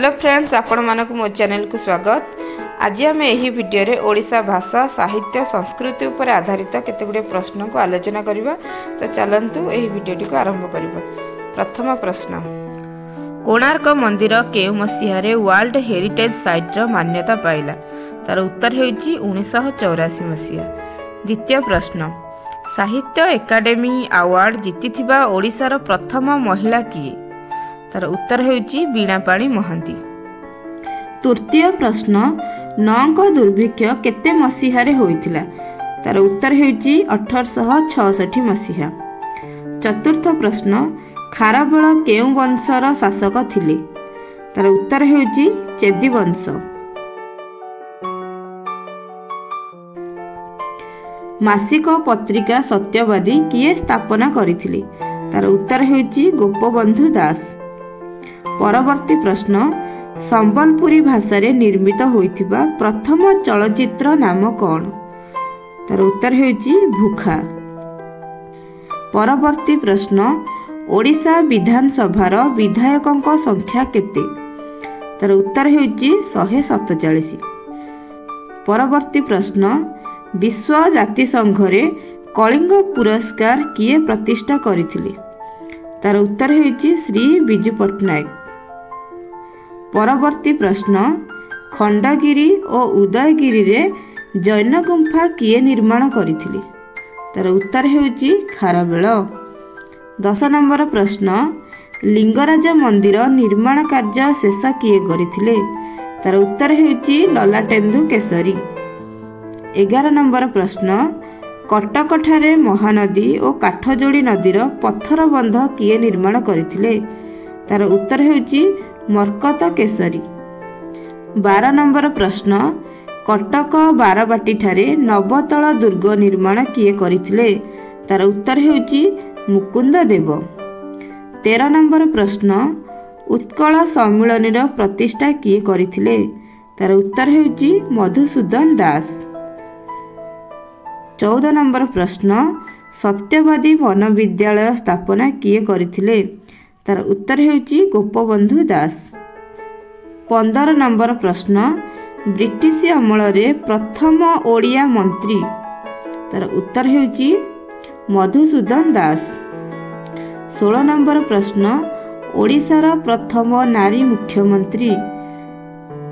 Hello friends, आपण मानक मो चैनल को स्वागत। आज आम यही वीडियो रे ओडिशा भाषा साहित्य संस्कृति उपर आधारित केतेगुड़े प्रश्न को आलोचना करिबा। तो चलंतु यही वीडियो को आरंभ करिबा। प्रथम प्रश्न, कोणार्क मंदिर केउ मसीहा रे वर्ल्ड हेरिटेज साइट रो मान्यता पाइला? तार उत्तर हेउची 1984 मसीहा। द्वितीय प्रश्न, साहित्य एकाडेमी अवार्ड जीतिथिबा ओडिशार प्रथम महिला किए? तार उत्तर हेउची बीणापाणी महांती। तृतीय प्रश्न, नौक दुर्भिक्ष केते मसीहारे होइथिला? तार उत्तर हेउची 1866 मसीहा। चतुर्थ प्रश्न, खारबेल केउ वंशर शासक थिले? तार उत्तर हेउची चेदी वंश। मासिक पत्रिका सत्यवादी किए स्थापना करिथिले? तार उत्तर हेउची गोपबंधु दास। परवर्ती प्रश्न, संबलपुरी भाषा रे निर्मित होइथिबा प्रथम चलचित्र नाम कौन? तार उत्तर हेउची भूखा। परवर्ती प्रश्न, ओडिशा विधानसभार विधायकों संख्या केते? तार उत्तर हेउची 147। परवर्ती प्रश्न, विश्व जातिसंघ रे कलिंग पुरस्कार किए प्रतिष्ठा करिथिले? तार उत्तर हेउची श्री बिजू पट्टनायक। परवर्ती प्रश्न, खंडगिरी और उदयगिरी रे जैन गुंफा किए निर्माण करिथिले? तार उत्तर हेउची खारबेल। 10 नंबर प्रश्न, लिंगराज मंदिर निर्माण कार्य शेष किए करिथिले? तार उत्तर हेउची ललाटेन्दु केसरी। 11 नंबर प्रश्न, कटक ठारे महानदी और काठजोड़ी नदीर पत्थर बंध किए निर्माण करिथिले? तार उत्तर हेउची मरकत केसरी। 12 नंबर प्रश्न, कटक बारबाटी ठारे नवतल दुर्ग निर्माण किए करिथिले? तार उत्तर हेउची मुकुंद देव। 13 नंबर प्रश्न, उत्कल सम्मिलनीर प्रतिष्ठा किए करिथिले? तार उत्तर हेउची मधुसूदन दास। 14 नंबर प्रश्न, सत्यवादी वनविद्यालय स्थापना किए करिथिले? तार उत्तर हेउची गोपबंधु दास। 15 नंबर प्रश्न, ब्रिटिश अमल रे प्रथम ओडिया मंत्री? तार उत्तर हेउची मधुसूदन दास। 16 नंबर प्रश्न, ओडिशार प्रथम नारी मुख्यमंत्री?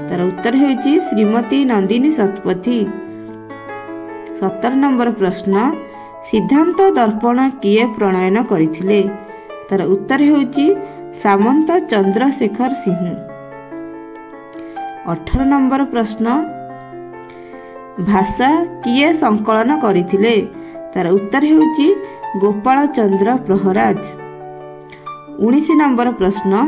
तार उत्तर हेउची श्रीमती नंदिनी शतपथी। 17 नंबर प्रश्न, सिद्धांत दर्पण किए प्रणयन करिथिले? तार उत्तर हेउची सामंत चंद्रशेखर सिंह। 18 नंबर प्रश्न, भाषा किए संकलन करिथिले? तार उत्तर हेउची गोपाल चंद्र प्रहराज। 19 नंबर प्रश्न,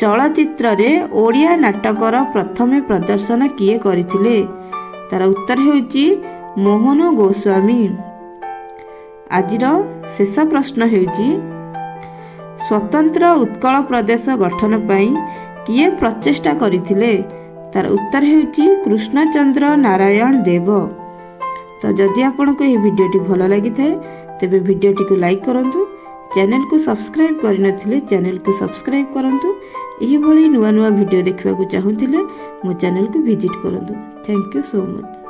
चलचित्र रे ओडिया नाटकर प्रथमे प्रदर्शन किए करिथिले? तार उत्तर हेउची मोहन गोस्वामी। आजिर शेष प्रश्न हेउची, स्वतंत्र उत्कल प्रदेश गठन पई किए प्रचेष्टा करिथिले? तार उत्तर हेउची कृष्णचंद्र नारायण देव। तो जदि आपनको ये वीडियोटी भल लगी थाए तेबे वीडियोटी को लाइक करंतु, चैनल को सब्सक्राइब करनथिले चैनल को सब्सक्राइब करंतु। एही भली नुवा नुवा वीडियो देखिबा को चाहुथिले मो चैनल को विजिट करंतु। Thank you so much.